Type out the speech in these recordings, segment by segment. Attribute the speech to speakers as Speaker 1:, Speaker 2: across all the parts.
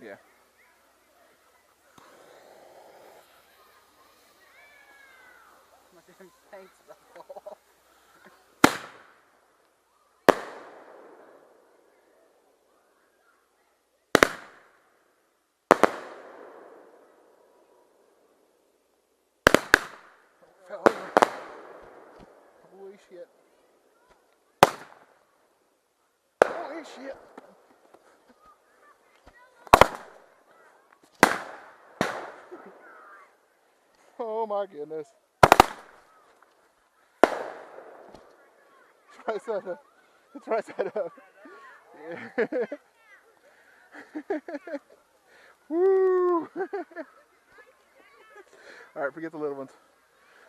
Speaker 1: Yeah.
Speaker 2: My damn tank's about to fall off.
Speaker 1: Fell over. Holy shit. Holy shit. Oh my goodness. Right side up. It's right side up. Yeah. Woo! Alright, forget the little ones.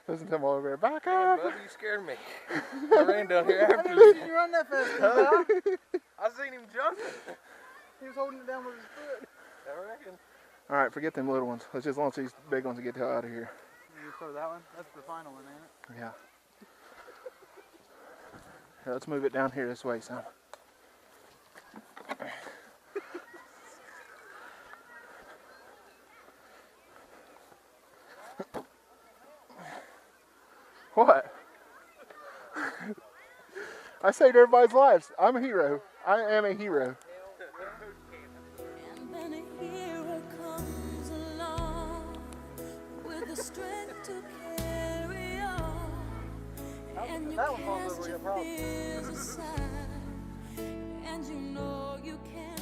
Speaker 1: Listen to them all over here. Back up!
Speaker 3: Bubba, you scared me. I ran down here after you.
Speaker 2: Didn't you run that fast?
Speaker 3: Huh? I seen him jumping.
Speaker 2: He was holding it down with his foot.
Speaker 3: I reckon.
Speaker 1: Alright, forget them little ones. Let's just launch these big ones and get the hell out of here.
Speaker 2: You throw that one? That's the final one, ain't it?
Speaker 1: Yeah. Here, let's move it down here this way, son. What? I saved everybody's lives. I'm a hero. I am a hero.
Speaker 4: And then a hero comes along with the strength to carry on. And you
Speaker 2: That one falls
Speaker 4: cast
Speaker 2: over,
Speaker 4: your
Speaker 2: your problem.
Speaker 4: fears aside, and you know you can